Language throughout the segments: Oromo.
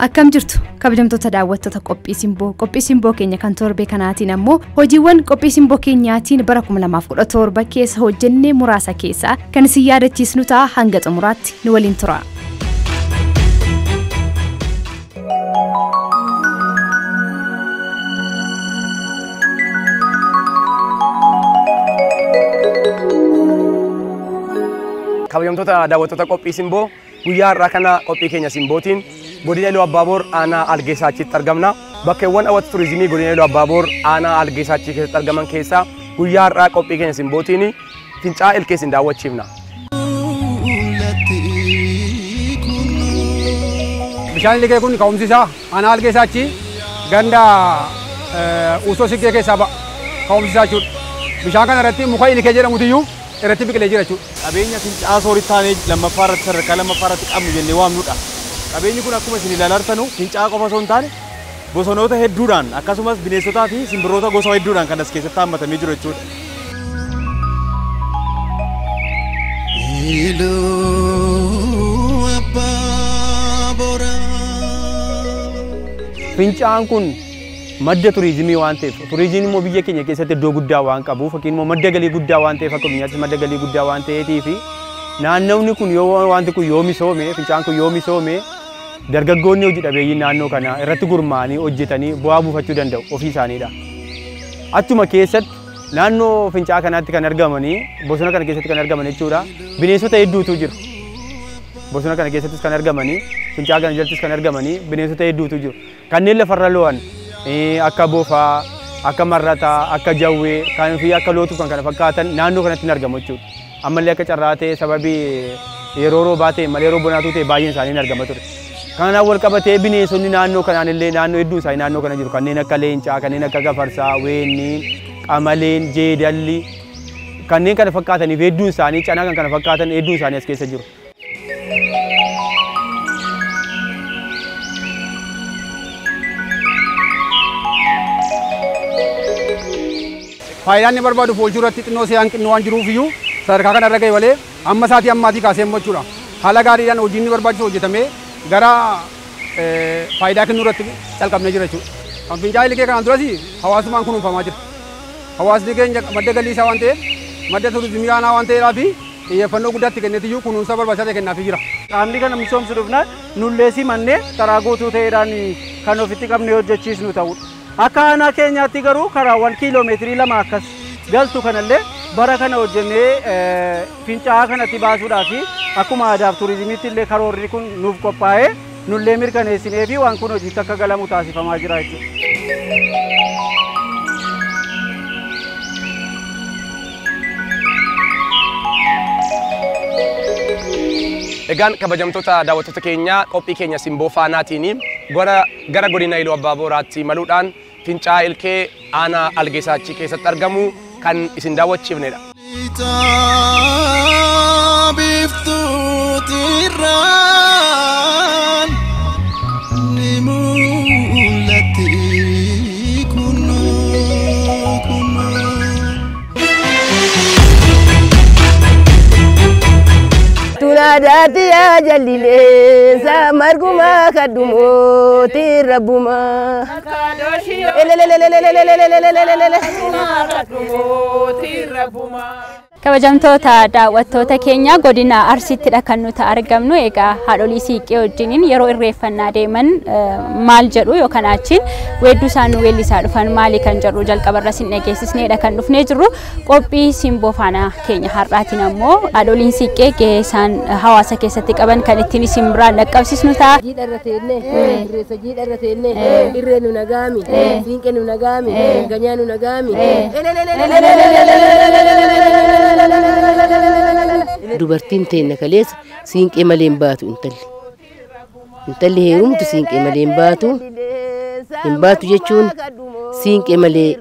Akkam jirtu kabajamtoota daawwattoota qophii simboo keenya kan torbee kanaatiin ammoo hojiiwwan qophii simboo keenyaatiin bara 2017 keessa hojjennee muraasa keessaa kan isin yaadachiisnu ta'a hanga xumuraatti nu waliin tura. kabajamtoota daawwattoota qophii simboo guyyaa har'aa kana qophii keenya simbootiin godina Iluu Abbaaboor aanaa Algeessaachitti argamna. Bakkeewwan hawwata turizimii godina Iluu Abbaaboor aanaa Algeessaachii keessatti argaman keessaa guyyaa har'aa qophii keenya simbootiin fincaa'aa ilkee isin daawwachiifna. Bishaan ilkee kun ka'umsi isaa aanaa Algeessaachii ganda uusoo siggee keessaa ka'umsi isaa jechuudha. Bishaan kana irratti muka ilkee jedhamutu irratti biqilee jira jechuudha. Qabeenya fincaa'aa sooritaanii lammaffaa irratti sadarkaa lammaffaa irratti qabnu jennee waamnudha. Qabeenyi kun akkuma isin ilaalartanu fincaa'aa qofa osoo hin taane bosonoota hedduudhaan akkasumas bineensotaa fi simbirroota gosa hedduudhaan kan as keessatti haammatamee jiru jechuudha. Fincaa'aan kun madda turizimii waan ta'eef turizimiin immoo biyya keenya keessatti iddoo guddaa waan qabuuf fakkiin immoo madda galii guddaa waan ta'eef akka biyyaatti madda galii guddaa waan ta'eef naannawni kun yoo wanti kun yoo misoome fincaa'aan kun yoo misoome dargaggoonni hojii dhabeeyyiin naannoo kana irratti gurmaa'anii hojjetanii bu'aa buufachuu danda'u ofii isaaniidha. Achuma keessatti naannoo fincaa'aa kanaatti kan argamanii bosona kana keessatti kan argaman jechuudha. Bineensota hedduutu jiru. Bosona kana keessattis kan argamanii fincaa'aa kana jalatti kan argamanii bineensota hedduutu jiru. Kanneen lafarra lo'an akka bofaa, akka marrataa, akka jawwee, kan fi akka lootuu kan kana fakkaatan naannoo kanatti hin argamu jechuudha. Ammallee akka carraa ta'e sababii yeroo roobaa ta'e malee yeroo bonaatuu ta'e baay'een isaanii hin argama ture. Kanaan wal qabatee bineensonni naannoo kanaan illee naannoo hedduun isaanii naannoo kana jiru kanneen akka leencaa, kanneen akka gafarsaa, weenniin, qamaleen, jeedalli kanneen kana fakkaataniif hedduun isaanii canaa kan kana fakkaatan hedduun isaanii as keessa jiru. Faayidaan inni barbaadu foolchuu irratti xinnoo se'aan xinnoo waan jiruuf iyyuu sadarkaa kana irra ga'e malee amma isaatii ammaatii kaasee immoo jechuudha. Haala gaariidhaan hojiin inni barbaachisu hojjetamee gara faayidaa kennuu irratti calqabnee jira jechuudha. Kan fincaa'aa ilkee kanaan duras hawaasummaan kunuunfamaa jira. Hawaasni keenya madda galii isaa waan ta'eef madda turizimii aanaa waan ta'eedhaa fi xiyyeeffannoo guddaatti kenneetiyyuu kunuunsa barbaachisaa ta'e kennaafii jira. Qaamni kana misoomsuudhaaf nullee simannee karaa guutuu ta'eedhaan kan ofitti qabnee hojjechiisnu ta'udha. Akka aanaa keenyaatti garuu karaawwan kiiloomeetirii 2 akkas galtu kanallee bara kana hojjennee fincaa'aa kanatti baasuudhaaf akkuma aadaaf turizimiitti illee karoorri kun nuuf qophaa'ee nullee mirkaneessinee fi waan kun hojiitti akka galamu taasifamaa jira jechuudha. Egaan kabajamtoota daawwattoota keenya qophii keenya simboo faanaatiin gara godina Iluu Abbaaboraatti maluudhaan fincaa'aa ilkee aanaa Algeessaachii keessatti argamu kan isin daawwachiifnedha. Tunadati ya jalile sa marguma kadumo tirabuma kabajamtoota daawwattoota keenya godina Arsiittidha kan nuti argamnu. Egaa haadholii siiqqee wajjiniin yeroo irreeffannaa deeman maal jedhu yookaan achiin weedduu isaan weellisaa dhufan maali kan jedhu jalqabarra sin dhageessisneedha kan dhufnee jirru. Qophii simboo faanaa keenya har'aatiin ammoo haadholiin siiqqee gahee isaan hawaasa keessatti qaban kan ittiin isin biraan dhaqqabsiisnu ta'a. Irree nu nagaami, siinqee nu nagaami, ganyaa nu nagaami. Dubartiin teenya kaleessa siinqee malee hin baatu intalli. Intalli heerumtu siinqee malee hin baatu jechuun siinqee malee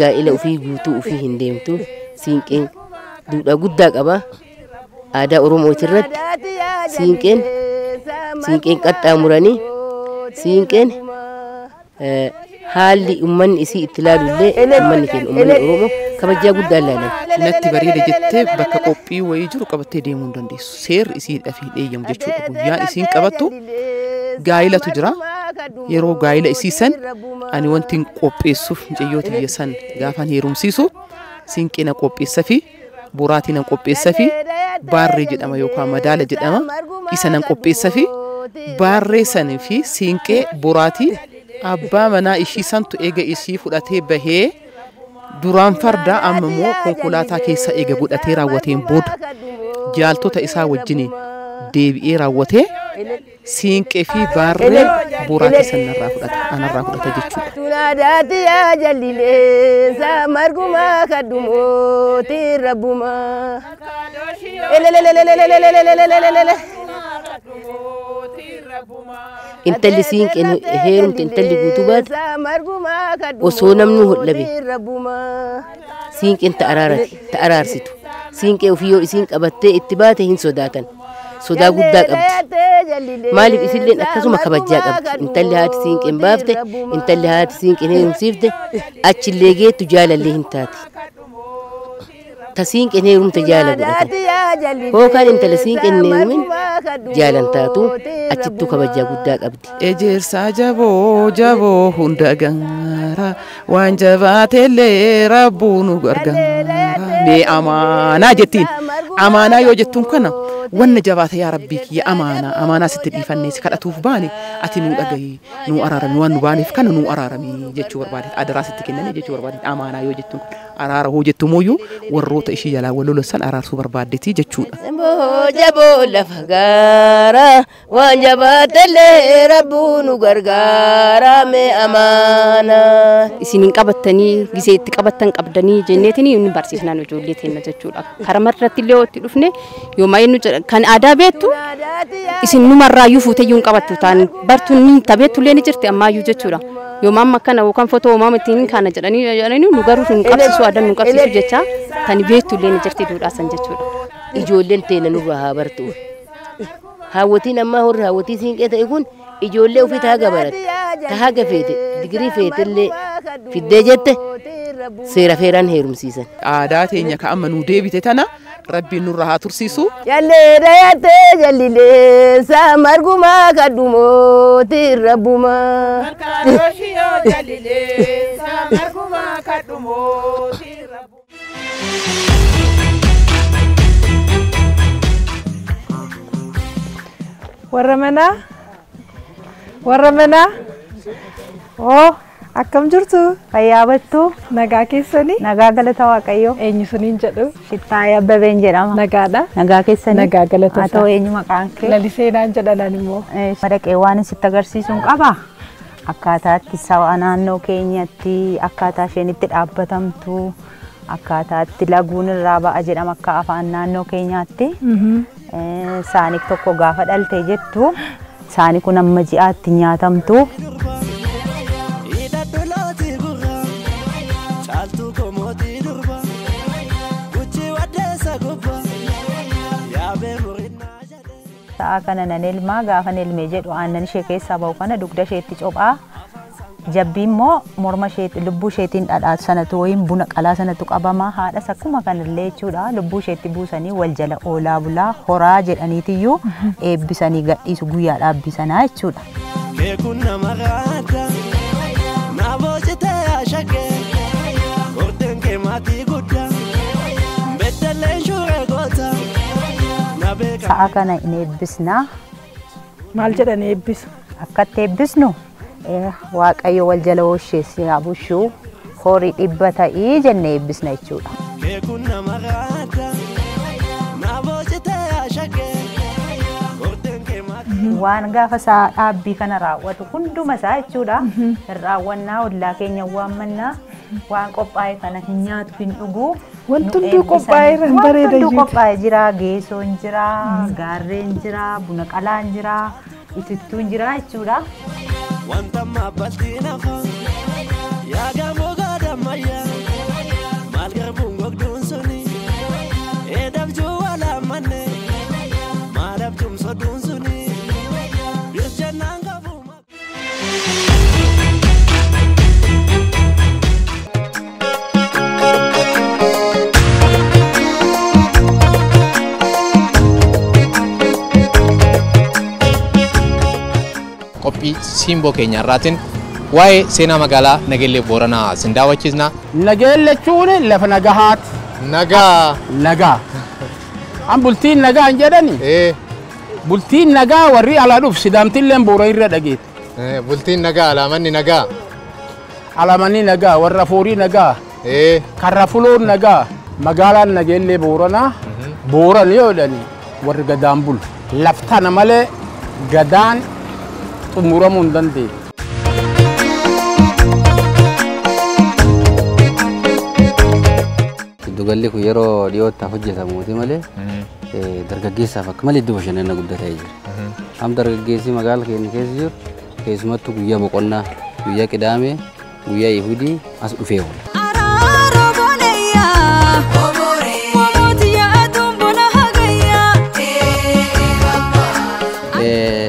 gaa'ela ofii guutuu ofii hin deemtu. Siinqeen duudhaa guddaa qaba. Aadaa Oromooti irratti siinqeen qaxxaamuranii siinqeen haalli ummanni isii itti ilaalullee ummanni keenya ummanni Oromoo kabajaa guddaa ilaalan. Natti bareeda jettee bakka qophii wayii jiru qabattee deemuu hin dandeessu. Seerri isiidhaaf hin eeyyamu jechuudha. Guyyaan isiin qabattu gaa'ilatu jira. Yeroo gaa'ila isiisan ani wantiin qopheessuuf mucayyoota biyya san gaafan heerumsiisu siinqeena qopheessa fi boraatii nan qopheessa fi baarree jedhama yookaan madaala jedhama isa nan qopheessa fi baarree san fi siinqee boraatii abbaa manaa ishii santu eega ishii fudhatee bahee duraan farda amma immoo konkolaataa keessa eega godhatee raawwateen booda jaaltota isaa wajjiniin deebi'ee raawwatee siinqee fi baarree boraatii sanarraa fudhata anarraa fudhata jechuudha. Tunaadaati yaa jallilee saa margumaa kadhumooti rabbumaa. Intalli siinqeen heerumte intalli guutuu baate osoo namni hodhabe siinqeen ta'araarsitu siinqee ofii yoo isiin qabattee itti baate hin sodaatan. Sodaa guddaa qabdi. Maaliif isilleen akkasuma kabajaa qabdi. Intalli haati siinqeen baafte, intalli haati siinqeen heerumsiifte, achillee geettu jaalallee hin taati. Ta siinqeen heerumte jaala godhatan. Hookaan intala siinqeen heerumin jaalan taatu achittuu kabajaa guddaa qabdi. Ejersaa jaboo hunda gaara waan jabaatellee rabbuu nu gargaara. Mee amaanaa jettiin. Amaanaa yoo jettuun kana wanna jabaata yaa rabbii kiyya amaanaa sitti dhiifannee si kadhatuuf baane ati nuu dhagahi nuu araarami waan nu baaneef kana nuu araarami jechuu barbaade adaraa sitti kennanii jechuu barbaade amaanaa yoo jettuun araara hoo jettu mooyyuu warroota ishii jalaa wal lolessan araarsuu barbaadetii jechuudha. Jaboo lafa gaara waan jabaatellee rabbuu nu gargaara mee amaanaa. Isiniin qabattanii gisee itti qabattan qabdanii jenneetini inni barsiisnaan ijoollee teenna jechuudha. Karaa irratti illee itti dhufne yooma inni kan aadaa beektu isin numarraayyuu fuuteyyuu hin qabattu ta'an bartuun ni tabeettu illee ni jirti ammaayyuu jechuudha. Yooma amma kana yookaan footoo uumamaa ittiin kana jedhanii nu garuu nu qabsiisu aadaa nu qabsiisu jecha kan beektu illee ni jirti duudhaasan jechuudha. Ijoolleen teena nurraa haa bartu. Hawwatiin ammaa horri hawwatii siinqee ta'e kun ijoollee ofii taa gabarate taa haga feete digirii feetellee fiddee jette seera feeraan heerumsiisan. Aadaa teenya ka amma nu deebite tana rabbiin nurraa haa tursiisu. Jallee dayattee jallilee saa margumaa kadhumooti rabbumaa. Malkaadooshi yoo jallilee saa margumaa kadhumooti rabbumaa. Warra manaa akkam jirtu fayyaa battu nagaa keessanii nagaa galata waaqayyoo eenyu suniin jedhu Shittaayee Abbabeen jedhama. nagaadha Nagaa keessanii nagaa galata haa ta'u eenyu maqaan kee laliseenaan jedhanan immoo madaqee waan sitti agarsiisuun qaba. Akkaataatti sawa naannoo keenyatti akkaataa isheen itti dhaabbatamtu akkaataatti laguun irraa ba'a jedhama akka afaan naannoo keenyaatti. Saanik tokko gaafa dhalte jettu saani kun amma ji'aatti nyaatamtu. Sa'a kana nan ilmaa gaafa ilmee jedhu aannan ishee keessaa bahu kana dugda isheetti cophaa. Jabbii immoo morma isheetti lubbuu isheetiin dhadhaatu sanatu wayiin buna qalaa sanatu qabama. Haadhas akkuma kanallee jechuudha lubbuu isheetti buusanii wal jala oolaa bulaa horaa jedhaniitiyyuu eebbisanii gadhiisu guyyaa dhaabbisanaa jechuudha. Sa'a kana in eebbisnaa. Maal jedhan eebbisu? Akkatti eebbisnu waaqayyo wal jala hoosheessi haa bushuu horii 100 ta'ii jennee eebbisna jechuudha. Waan gaafa sa'a dhaabbii kana raawwatu hunduma isaa jechuudha. Raawwannaa ollaa keenya waammannaa waan qophaa'e kana hin nyaatu hin dhugu. Wantundu qophaa'e irraan bareeda jiru. Wantundu qophaa'e jira, geessoon jira, gaarreen jira, buna qalaan jira, itittuun jira jechuudha. Wanta maabbaltiin afaan yaadamoo gaadammayyaa maal garbuun gogduun suni eedabjuu walaamanne maal abjuun soduun suni birjannaan qabuuma. qophii simboo keenya har'aatiin waa'ee seenaa magaalaa Nageellee Booranaa sin daawwachiisna. Nageellee jechuun lafa nagahaati. Nagaa. An bultiin nagaa hin jedhani. Bultiin nagaa warri alaa dhufu sidaamtilleen boora irra dhageeti. Bultiin nagaa alaamanni nagaa. Alaamanni nagaa warra foorii nagaa. Karra fuloon nagaa. Magaalaan Nageellee Booranaa Booran yoo jedhani warri gadaan bulu. Laftana malee gadaan xumuramuu hin dandeenye. Giddugalli kun yeroo dhiyootti hojjetamuuti malee dargaggeessaaf akka malee iddoo bashannanaa guddatee jira. Am dargaggeessi magaalaa keenya keessa jiru keessumattuu guyyaa boqonnaa, guyyaa qidaamee, guyyaa Yihudii as dhufee oola.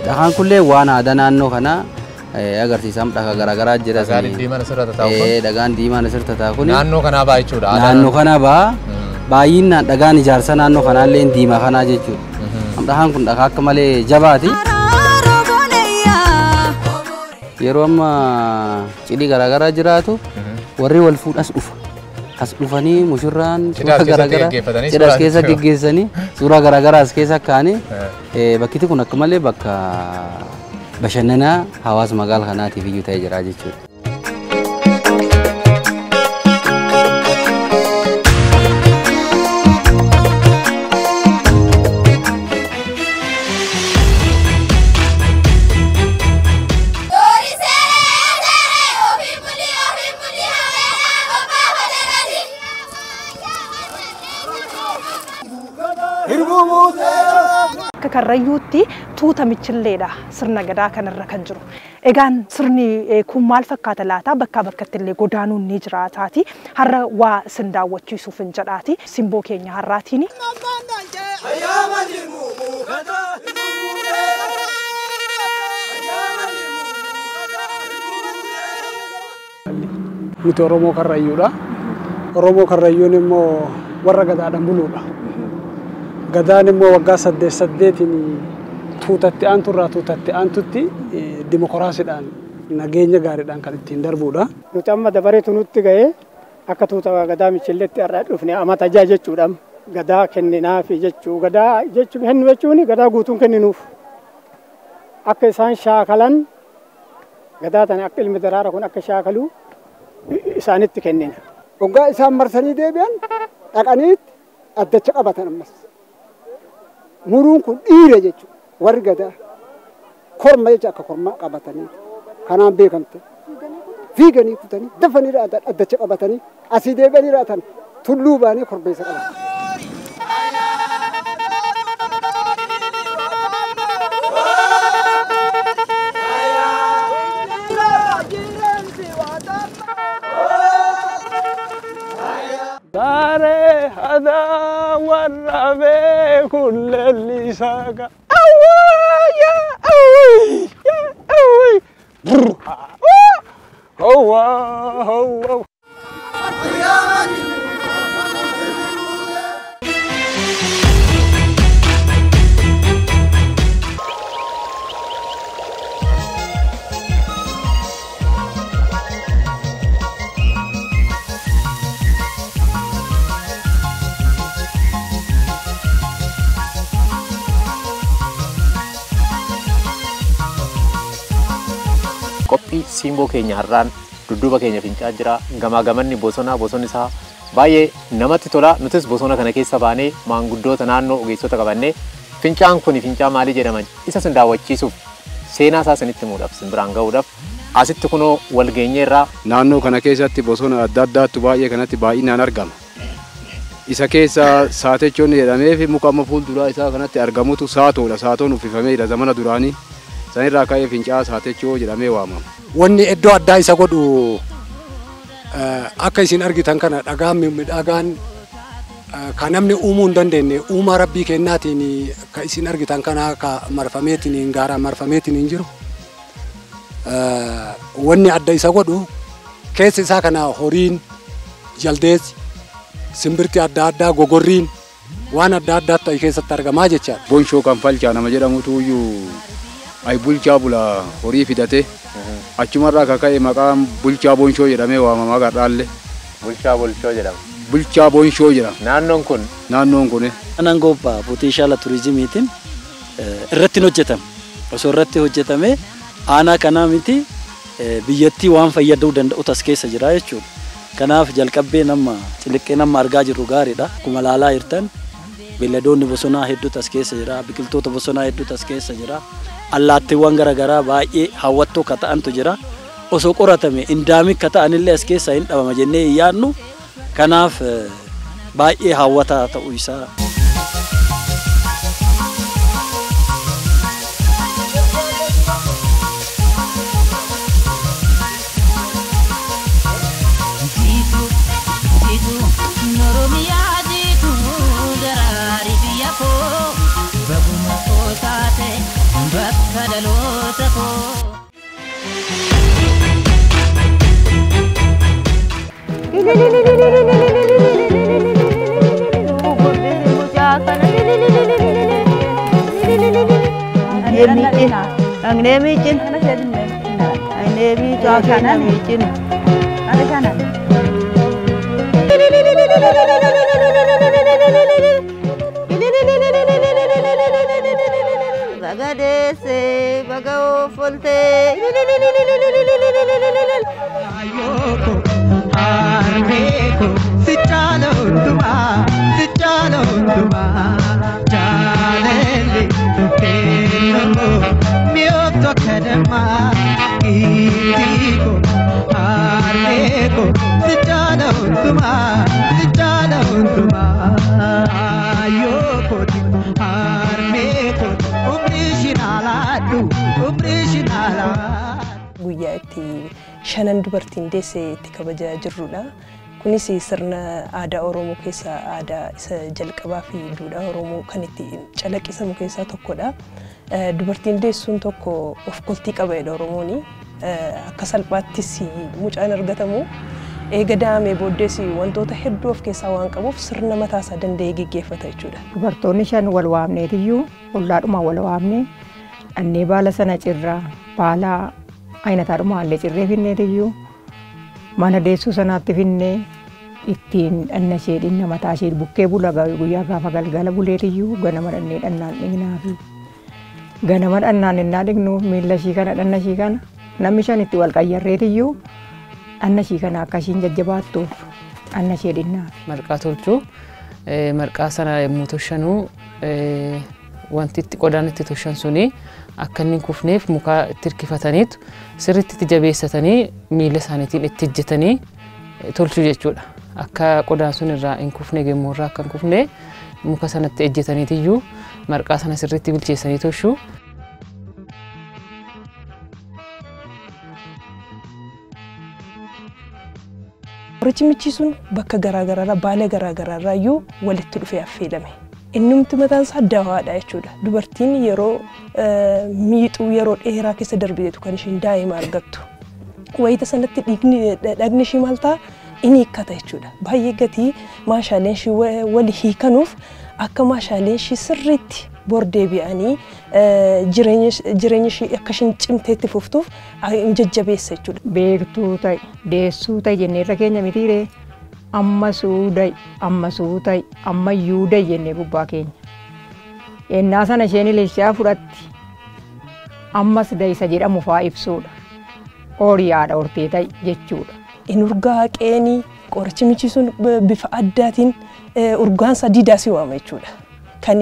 Dhagaan kullee waan aadaa naannoo kanaa agarsiisaa dhagaa garaagaraa jira. Dhagaan diimaan asirratti taa'u kun. Dhagaan diimaan asirratti taa'u kun. Naannoo kanaa ba'a jechuudha. Naannoo kanaa ba'a. Baay'inaan dhagaan ijaarsa naannoo kanaallee diimaa kanaa jechuudha. Dhagaan kun dhagaa akka malee jabaati. Yeroo amma cidhi garaagaraa jiraatu warri wal fuudhas dhufa. As dhufanii mushurraan suuraa garaagaraa cidhas keessa geggeessanii suuraa garaagaraa as keessa kaa'anii bakki kun akka malee bakka bashannanaa hawaasa magaalaa kanaatiif iyyuu ta'ee jira jechuudha. Akka karrayyuutti tuuta michilleedha sirna gadaa kanarra kan jiru. Egaan sirni kun maal fakkaata laata bakkaa bakkatti illee godaanuun ni jiraataati. Har'a waa isin daawwachiisuuf hin jedhaati. Simboo keenya har'aatiin. Nuti Oromoo karrayyuudha. Oromoo karrayyuun immoo warra gadaadhaan buluudha. Gadaan immoo waggaa 8 tuutatti aanturraa tuutatti aantutti dimokiraasiidhaan nageenya gaariidhaan kan ittiin darbuudha. Nuti amma dabareetu nutti ga'ee akka tuuta gadaa michilleetti har'aa dhufne amata ajaa jechuudha. Gadaa kenninaafi jechuu gadaa jechuun hennu jechuun gadaa guutuun kenninuuf akka isaan shaakalan gadaa tana akka ilmi daraara kun akka shaakalu isaanitti kennina. Waggaa isaan marsanii deebi'an dhaqaniitti addacha qabatan ammas. Muruun kun dhiira jechuudha. Warri gadaa korma jecha akka kormaa qabatanii kanaan beekamte. Fiiganii kutanii dafanii addacha qabatanii asii deebi'anii raatan tulluu baanii korbeessa qabatan. Dare hada warrabe kullelli saga. Qophii simboo keenya har'aan dudduuba keenya fincaa jira. Gamaa gamanni bosona isaa baay'ee namatti tola. Nutis bosona kana keessa baanee maanguddoota naannoo ogeessota qabannee fincaan kun fincaa maalii jedhaman isa sin daawwachiisuuf seenaa isaa sinitti himuudhaaf sin biraan ga'uudhaaf asitti kunoo wal geenyeerraa. Naannoo kana keessatti bosona adda addaatu baay'ee kanatti baay'inaan argama. Isa keessa saatechoonni jedhamee fi muka amma fuulduraa isaa kanatti argamutu saatoodha. Saatoon uffifameedha zamana duraanii. Sanirraa ka'ee fincaa saatechoo jedhamee waamama. Wanni iddoo addaa isa godhu akka isin argitan kana dhagaan midhagaan kan namni uumuu hin dandeenye uumaa rabbii kennaatiin kan isin argitan kana akka marfameetiin gaara marfameetiin jiru. Wanni adda isa godhu keessa isaa kana horiin jaldeessi simbirti adda addaa gogorriin waan adda addaa ta'e keessatti argamaa jechaadha. Bonshoo kan falchaa nama jedhamutu iyyuu ay bulchaa bula horii fidate achumarraa kaka'e maqaan bulchaa bonshoo jedhamee waamamaa gardhaalle. Bulchaa bonshoo jedhama. Bulchaa bonshoo jedhama. Naannoon kun? Naannoon kun. Anaan gobbaa butii shaala turizimiitiin irratti hojjetame. Osoo irratti hojjetame aanaa kanaa miti biyyattii waan fayyaduu danda'u tas keessa jira jechuudha. Kanaaf jalqabbee nama ciliqqee nama argaa jirru gaariidha. Akkuma ilaalaa jirtan beelladoonni bosonaa hedduu tas keessa jira. Biqiltoota bosonaa hedduu tas keessa jira. Allaattiiwwan garaagaraa baay'ee hawwattoo ka ta'antu jira. Osoo qoratame indaamii ka ta'anillee as keessa hin dhabama jennee hin yaadnu. Kanaaf baay'ee hawwataa ta'uu isaa. Guyyaa itti shanan dubartiin deessee itti kabajaa jirrudha. Kunis sirna aadaa Oromoo keessaa aadaa isa jalqabaa fi duudhaa Oromoo kan itti calaqqisamu keessaa tokkodha. Dubartiin deessuun tokko of koltii qabaadha Oromooni. Akka salphaattis mucaan argatamu. Eega daamee booddees wantoota hedduu of keessaa waan qabuuf sirna mataasaa danda'ee gaggeeffata jechuudha. Dubartoonni shan wal waamneetiyyuu ollaadhuma wal waamne annee baala sana cirraa baala aynataadhuma illee cirree finneetiyyuu mana deessuu sanaatti finnee ittiin dhanna ishee dhinna mataa ishee bukkee bula guyyaa gaafa galgala buleetiyyuu ganama dhannee dhannaan dhignaa fi ganama dhannaan innaa dhignu miilla ishii kana dhanna ishii kana namni shan itti wal qayyarreetiyyuu dhanna ishii kana akka ishiin jajjabaattuuf dhanna ishee dhinnaa. Marqaa tolchuu marqaa sana yommuu tolchanuu wanti itti qodaan itti tolchan suni akka inni kufneef muka itti hirkifataniitu sirriitti itti jabeessatanii miila isaaniitiin itti hojjetanii tolchuu jechuudha. Akka qodaan sun irraa hin kufne gemmoo irraa akka hin kufne muka sanatti hojjetaniitiyyuu marqaa sana sirriitti bilcheessanii tolchuu. Qorichi michiisuun bakka garaagaraarraa baala garaagaraarraa iyyuu walitti dhufee affeelame. Innumti mataan isaa dawaadha jechuudha. Dubartiin yeroo miixuu yeroo dheeraa keessa darbeetu kan ishiin daa'ima argattu. Wayita sanatti dhagni ishii maal ta'a inni hiikkata jechuudha. Baay'ee gatii maashaaleen ishii wali hiikanuuf akka maashaaleen ishii sirriitti bor deebi'anii jireenya ishii akka ishiin cimteetti fuftuuf jajjabeessa jechuudha. Beektuu ta'i deessuu ta'i jenneerra keenya mitiiree. Ammasuu da'i ammayyuu da'i jennee gubbaa keenya. Ennaa sana isheen ililchaa fudhatti ammas da'i isa jedhamu fa'aa ibsuudha. Ooriyaadha hortee ta'i jechuudha. In urgaa qeenii qorichi michiisuun bifa addaatiin urgaan isaa diidaasii waama jechuudha. Kan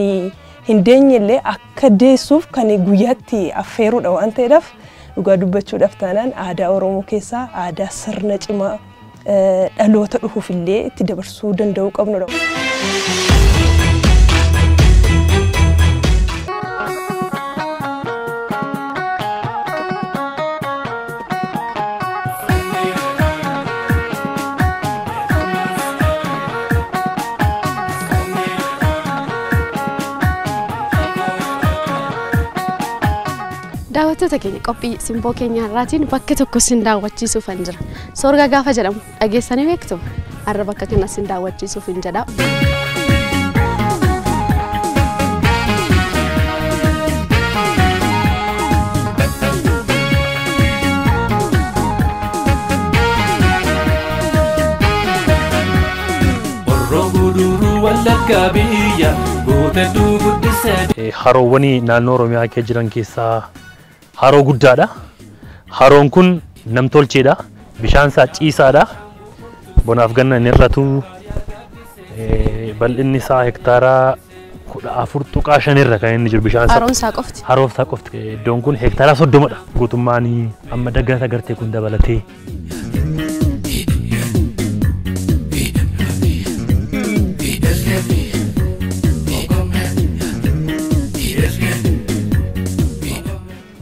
hin deenyellee akka deessuuf kan guyyaatti affeeruudha waan ta'eedhaaf dhugaa dubbachuudhaaf taanaan aadaa Oromoo keessaa aadaa sirna cimaa dhaloota dhufuuf illee itti dabarsuu danda'uu qabnudha. Daawwattoota keenya qophii simboo keenya har'aatiin bakka tokko sin daawwachiisuuf hin jira. Soorgaa gaafa jedhamu dhageessanii beektu? Har'a bakka kana sin daawwachiisuuf hin jedha. wallaggaa biyya gootedduu guddisee. Haroowwanii naannoo Oromiyaa keessa jiran keessaa haroo guddaadha. Haroon kun namtolcheedha. Bishaan isaa ciisaadha. Bonaaf ganna inni irratu bal'inni isaa hektaara 14.5 irra kan inni jiru bishaan isaa. Haroon isaa qofti. Haroon isaa qofti. Iddoon kun hektaara 30dha. Guutummaan amma daggata agartee kun dabalatee.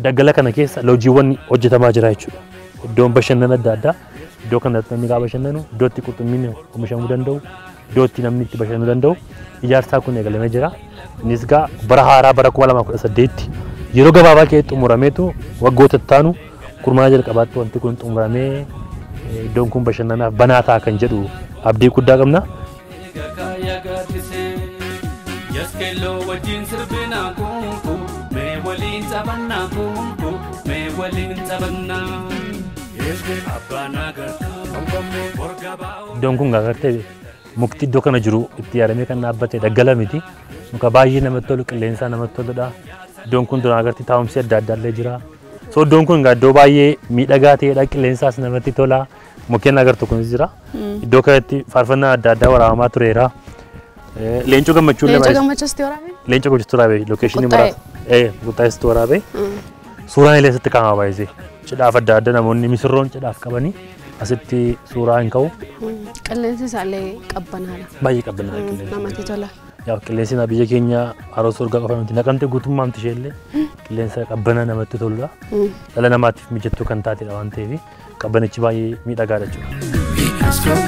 Daggala kana keessa hojiiwwan hojjetamaa jira jechuudha. Iddoon bashannana adda addaa iddoo kanatti namni gaafa bashannanu iddoo itti qurxummiin oomishamuu danda'u iddoo itti namni itti bashannanuu danda'u ijaarsaa kun eegalamee jira. Innis gaa bara haaraa bara 2018 yeroo gabaabaa keessatti xumurameetu waggoota ittaanu kurmaana jalqabaatti wanti kun xumuramee iddoon kun bashannanaaf banaa ta'a kan jedhu abdii guddaa qabna. Yaskelloo wajjin sirbinaa kunku mee waliin taphannaa kunku mee waliin taphannaa. Iddoon kun agartee mukti iddoo kana jiru itti yaadamee kan dhaabbate daggala miti. Muka baay'ee namatti tolu qilleensaa namatti toludha. Iddoon kun duraan agartee taa'umsi adda addaa illee jira. So iddoon kun iddoo baay'ee miidhagaa ta'edha. Qilleensaas namatti tola. Mukkeen agartu kunis jira. Iddoo kanatti faarfannaa adda addaa waraabamaa tureera. Leencoo gammachuu illee Leencoo gammachuusti waraabee? Leencoo gammachuusti waraabee lokeeshinii muraasa. Guttaa'eesti waraabee. Suuraan illee asitti kaa'ama baay'isee. Cidhaaf adda addaa namoonni misirroon cidhaaf qabanii asitti suuraa hin ka'u. Qilleensi isaallee qabbanaadha. Baay'ee qabbanaadha qilleensi. Namatti tola. Yaa qilleensi biyya keenya haroo sorgaa qofa miti naqamte guutummaan ishee illee qilleensa qabbana namatti toludha. Dhala namaatiif mijattuu kan taatedha waan ta'eef qabbanichi baay'ee miidhagaadha jechuudha.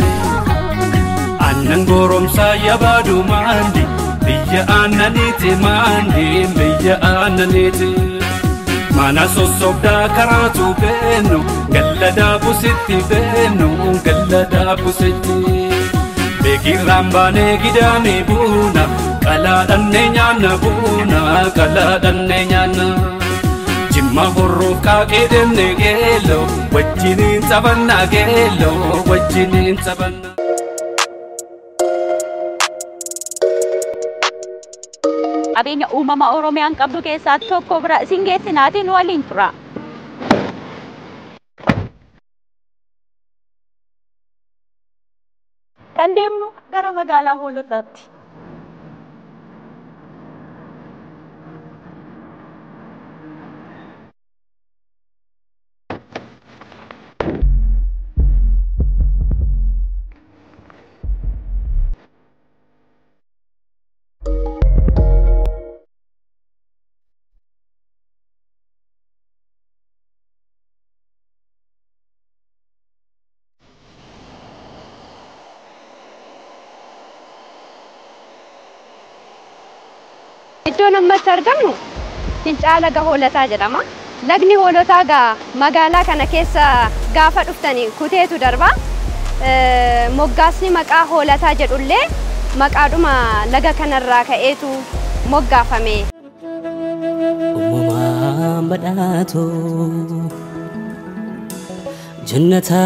Aannan goromsaa yabaaduu maandi biyya aannaniiti maandi biyya aannaniiti. Mana sossobdaa karaatu beennu galladaa busitti beennu galladaa busitti. Beekirraan baanee gidaamee buuna qalaadhannee nyaanna buuna qalaadhannee nyaanna. Jimma horroof qaaqee deemnee geelloo wajjiniin taphannaa geelloo wajjiniin taphannaa. Qabeenya uumama Oromiyaan qabdu keessaa tokko bira isin geessinaatiin waliin tura. Kan deemnu gara magaalaa Hoolotaatti. Iddoon ammatti argamnu Fincaala laga Hoolotaa jedhama. Lagni Hoolotaa gaa magaalaa kana keessa gaafa dhuftanii kuteetu darba. Moggaasni maqaa Hoolotaa jedhullee maqaadhuma laga kanarraa ka'eetu moggaafame. Uumamaan badhaatu jannata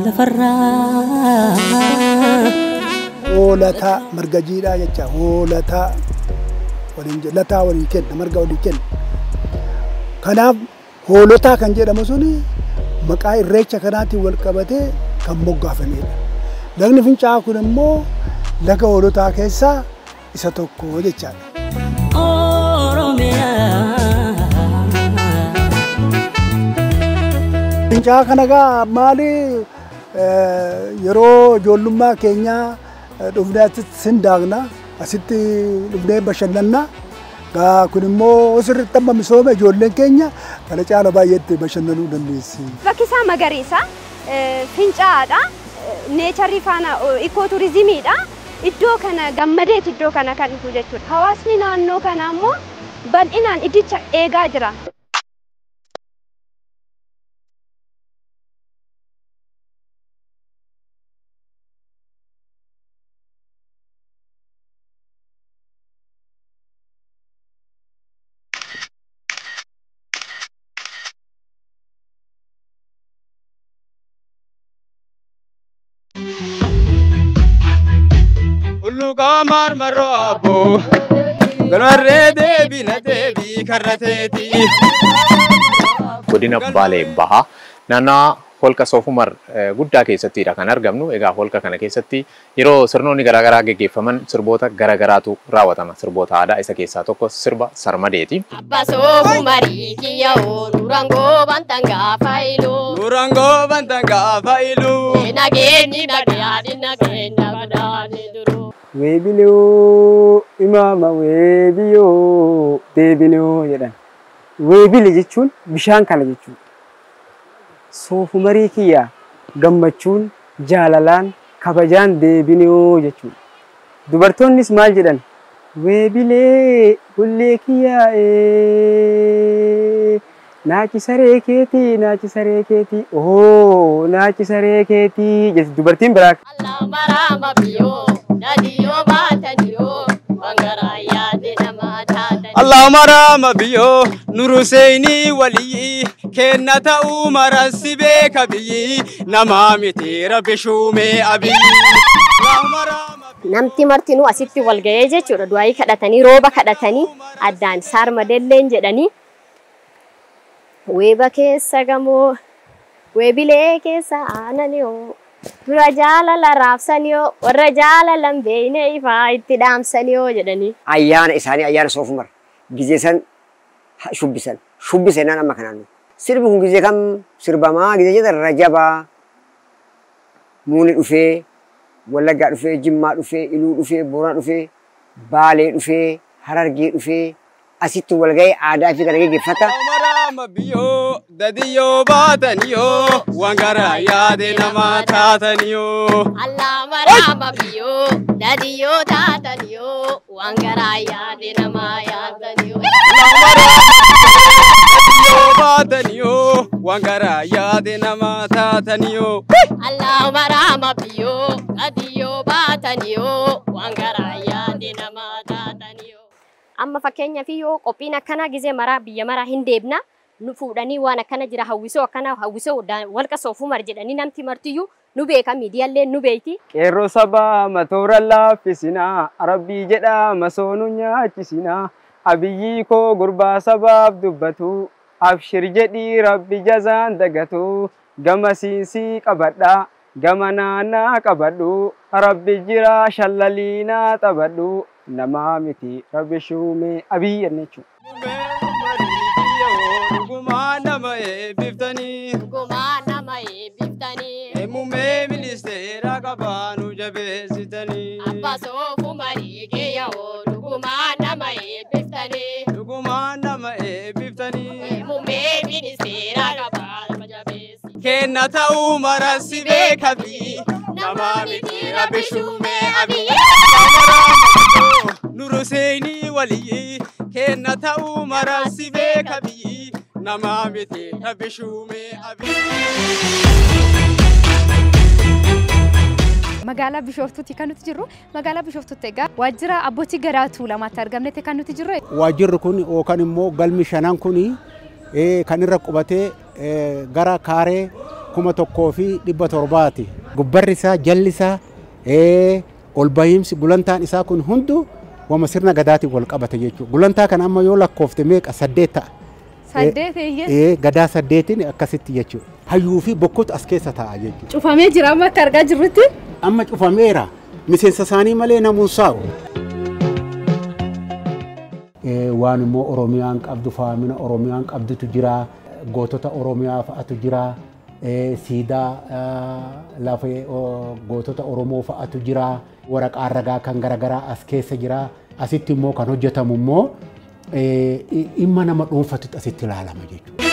lafarraa. Hoolotaa marga jiidhaa jecha Hoolotaa. Lataa walii kenna marga walii kenna. Kanaaf hoolotaa kan jedhamu suni maqaa irreecha kanaatiin wal qabatee kan moggaafamedha. Lagni Fincaa'aa kun immoo laga hoolotaa keessaa isa tokko jechaadha. Fincaa'aa kana gaa maali yeroo ijoollummaa keenyaa dhufnee asitti sindaaqna. Asitti dhufnee bashannanna. Gaa kun immoo sirriitti amma misooma ijoolleen keenya kana caala baay'eetti bashannanuu dandeessi. Bakki isaa magariisa Fincaa'aadha. Neecharii faana ikooturizimiidha. Iddoo kana gammadeeti iddoo kana kan dhufu jechuudha. Hawaasni naannoo kanaa immoo bal'inaan iddicha eegaa jira. kamar marabo galwarre debi na debi karrateti. Godina Baalee Bahaa naannoo holqa Soofumar guddaa keessattidha kan argamnu. Egaa holqa kana keessatti yeroo sirnoonni garaagaraa geggeeffaman sirboota garaagaraatu raawwatama. Sirboota aadaa isa keessaa tokko sirba Sarmadeeti. Abba Soofumarii kiyyoo nurangoo bantangaa faayiluu. Nurangoo bantangaa faayiluu. Nageenyi nagayaadhi nageenya badaadhi duruu. Weebiluu imaama weebiyoo deebinoo jedhan. Weebili jechuun bishaan kana jechuudha. Soofumarii kiyya gammachuun jaalalaan kabajaan deebinoo jechuudha. Dubartoonnis maal jedhan? Weebilee hullee kiyyaa'ee naachi saree keetii naachi saree keetii oo naachi saree keetii jechuudha. Dubartiin biraa. Allah maraama biyoo dadiyoo baatadiyoo wangaraa yaade namaa taatanii. Allah maraama biyoo nuru seenii walii kenna ta'uu marasi beeka biyyi namaa miti rabbi shuumee abiyyi. Namti martinuu asitti wal ga'ee jechuudha. Du'aayii kadhatanii rooba kadhatanii addaan Sarmadeelleen jedhanii weeba keessa gamoo weebilee keessa aananiyoo dura jaalala raabsaniyoo warra jaalalan beeyne ifaa itti dhaamsaniyoo jedhanii. Ayyaana isaanii ayyaana Soofumar gizee san shubbisan shubbiseenaan amma kanaan sirbi kun gizee kam sirbamaa gizee jedhan Rajabaa Muuni dhufee Wallaggaa dhufee Jimmaa dhufee Iluu dhufee Booranaa dhufee Baalee dhufee Harargee dhufee asitti wal ga'ee aadaa fi kana geggeeffata. Maraama biyoo dadiyoo baataniyoo wangaraa yaade namaa taataniyoo. Allah maraama biyoo dadiyoo taataniyoo wangaraa yaade namaa yaataniyoo. Dadiyoo baataniyoo wangaraa yaade namaa taataniyoo. Allah maraama biyoo dadiyoo baataniyoo wangaraa yaade namaa taataniyoo. Amma fakkeenyaaf yoo qophiin akkana gizee maraa biyya maraa hin deebna nu fuudhanii waan akkana jira hawwisoo akkana hawwisoo walqa Soofumar jedhanii namti martiyyuu nu beeka miidiyaallee nu beeyti. Qeerroo sabaa matoora laaffisinaa Arabbii jedhaa masoonuu nyaachisinaa Abiyyii koo gurbaa sabaaf dubbatu abshir jedhii rabbi jazaan dagatu gama siinsii qabadhaa gama naannaa qabadhu rabbi jira shallaliinaa taphadhu namaa miti rabbi shuumee abiyyi jechuudha. Dhugumaa nama eebbiftanii. Dhugumaa nama eebbiftanii. Muummee ministeera qabaanu jabeessitanii. Abba Soofumarii kiyyoo dhugumaa nama eebbiftanii. Dhugumaa nama eebbiftanii. Muummee ministeera qabaanu jabeessitanii. Kenna ta'uu marasi beeka biyyi namaa miti rabbi shuumee abiyyi. Nuru seenii walii kenna ta'uu marasi beeka biyyi namaa miti rabbi shuumee abiyyi. Magaalaa Bishooftuutti kan nuti jirru magaalaa Bishooftuutti egaa waajjira abbootii gadaatu lamatti argamnetti kan nuti jirru. Waajjirri kun yookaan immoo galmi shanan kun kan irra qubatee gara kaaree 1,700 gubbarri isaa jalli isaa ol bahiinsi gulantaan isaa kun hundu wama sirna gadaatiin wal qabate jechuudha. Gulantaa kan amma yoo lakkoofte meeqa 8 ta'a. 8 gadaa 8 akkasitti jechuudha. Hayyuu fi bokkootu as keessa ta'a jechuudha. Cufamee jira amma akka argaa jirrutti. Amma cufameera. Miseensa isaanii malee namuun saa'u. Waan immoo Oromiyaan qabdu faamina Oromiyaan qabdutu jira. Gootota Oromiyaa fa'atu jira. Siidaa lafee gootota Oromoo fa'atu jira. Waraqaa ragaa kan garaagaraa as keessa jira. Asitti immoo kan hojjetamu immoo dhimma nama dhuunfatutti asitti ilaalama jechuudha.